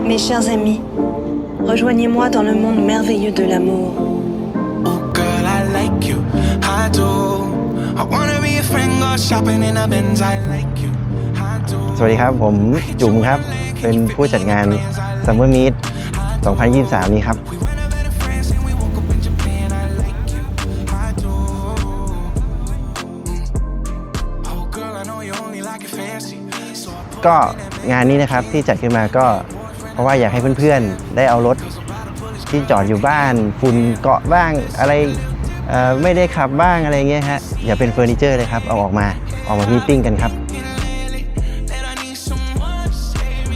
Mes chers amis, rejoignez-moi dans le monde merveilleux de l'amour. Oh girl, I like you, I do. I wanna be a friend, go shopping in a Benz. I like you, I do. สวัสดีครับผมจุ๋มครับเป็นผู้จัดงาน Summer Meet 2023 นี้ครับ We went out with friends and we woke up in Japan. I like you, I do. Oh girl, I know you only like it fancy. So I put ก็งานนี้นะครับที่จัดขึ้นมาก็เพราะว่าอยากให้เพื่อนๆได้เอารถที่จอดอยู่บ้านฝุ่นเกาะบ้างอะไรไม่ได้ขับบ้างอะไรเงี้ยฮะอย่าเป็นเฟอร์นิเจอร์เลยครับเอาออกมามีตติ้งกันครับ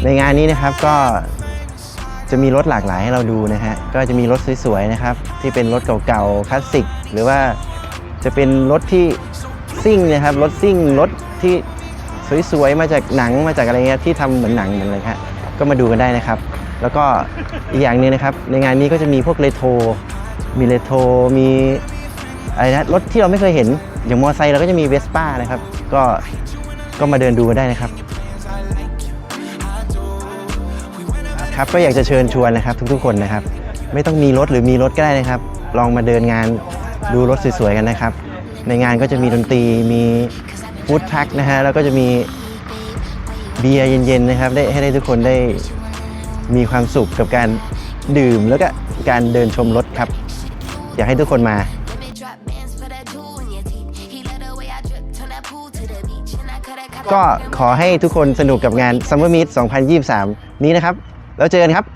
ในงานนี้นะครับก็จะมีรถหลากหลายให้เราดูนะฮะก็จะมีรถสวยๆนะครับที่เป็นรถเก่าๆคลาสสิกหรือว่าจะเป็นรถที่ซิ่งนะครับรถซิ่งรถที่สวยๆมาจากหนังมาจากอะไรเงี้ยที่ทำเหมือนหนังเหมือนอะไรฮะก็มาดูกันได้นะครับแล้วก็อีกอย่างนึงนะครับในงานนี้ก็จะมีพวกเรโทรมีอะไรนะรถที่เราไม่เคยเห็นอย่างมอเตอร์ไซค์เราก็จะมีเวสป้านะครับก็มาเดินดูกันได้นะครับครับก็อยากจะเชิญชวนนะครับทุกๆคนนะครับไม่ต้องมีรถหรือมีรถก็ได้นะครับลองมาเดินงานดูรถสวยๆกันนะครับในงานก็จะมีดนตรีมีฟู้ดทรัคนะฮะแล้วก็จะมีเบียร์เย็นๆนะครับให้ทุกคนได้มีความสุขกับการดื่มแล้วก็การเดินชมรถครับอยากให้ทุกคนมาก็ขอให้ทุกคนสนุกกับงาน Summer Meet 2023 นี้นะครับแล้วเจอกันครับ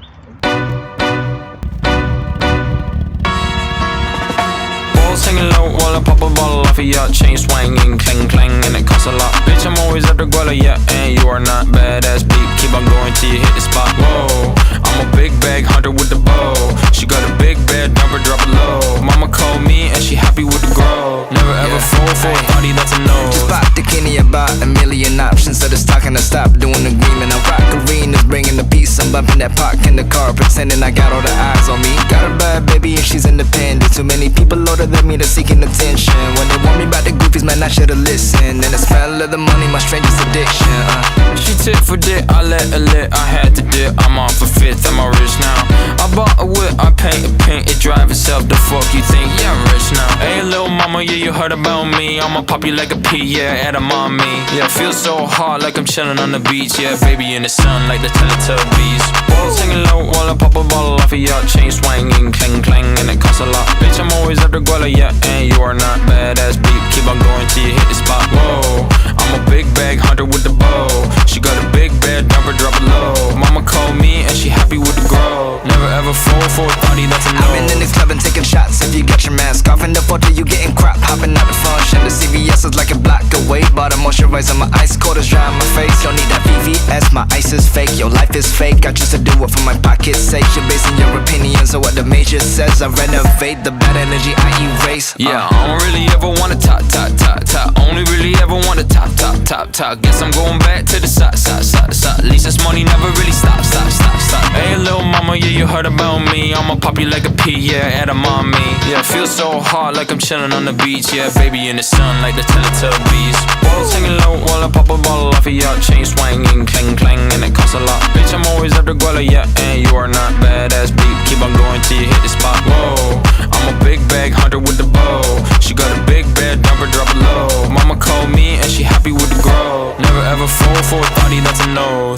Singing low while I pop a bottle off of your chain swinging, clang clang, and it costs a lot. Bitch, I'm always at the guala, yeah, and you are not badass beat. Keep on going till you hit the spot. Whoa, I'm a big bag hunter with the bow. She got a big bed, number drop it low. Mama called me and she happy with the grow. Never ever fall for a party that's a no. Just bought the Kenny about a million options. So the stock and I stop doing agreement. I rock arenas, bringing the peace. I'm bumping that park in the car, pretending I got all the eyes on me. Got a bad baby and she's independent. Too many people older than me that's seeking attention. When they want me about the goofies, man, I should've listened. And the smell of the money, my strangest addiction. She tit for dick, I let her lit. I had to dip, I'm off a fifth, I'm rich now. I bought a whip, I paint a paint, it drive itself. The fuck you think? Yeah, I'm rich now. Hey, little mama, yeah, you heard about me. I'ma pop you like a pea, yeah, at a mommy. Yeah, feel so hot like I'm chilling on the beach. Yeah, baby in the sun like the Teletubbies. Whoa, singing low while I pop a bottle off of your chain swinging, clang clang, and it costs a lot. Bitch, I'm always at the guala, yeah, and you are not badass beat. Keep on going till you hit the spot. Whoa, I'm a big bag hunter with the bow. She got a big bed, number drop it low. Mama called me and she happy with the grow. Never ever fall for a party that's a no. I've been in this club and taking shots. If you got your mask off in the photo, you getting crap. Hopping out the function. The CVS is like a block away. Bought a moisturizer, my ice cold is dry on my face. Don't need that VVS, my ice is fake. Your life is fake. I choose to do it for my pocket's sake. You're basing your opinions on what the major says. I renovate the bad energy I erase. Yeah, I don't really ever wanna top. Only really ever wanna top. Guess I'm going back to the side. At least this money never really stop. Hey, little mama, yeah, you heard about me. I'ma pop you like a pea, yeah, at a mommy. Yeah, feel so hot like I'm chilling on the beach. Yeah, baby in the sun like the Teletubbies. Whoa, singing low while I pop a bottle off of your chain swinging, clang clang, and it costs a lot. Bitch, I'm always at the guala, yeah, and you are not badass beat. Keep on going till you hit the spot. Whoa, I'm a big bag hunter with the bow. She got a big bed, number drop it low. Mama called me and she happy with the grow. Never ever fall for a party that's a no.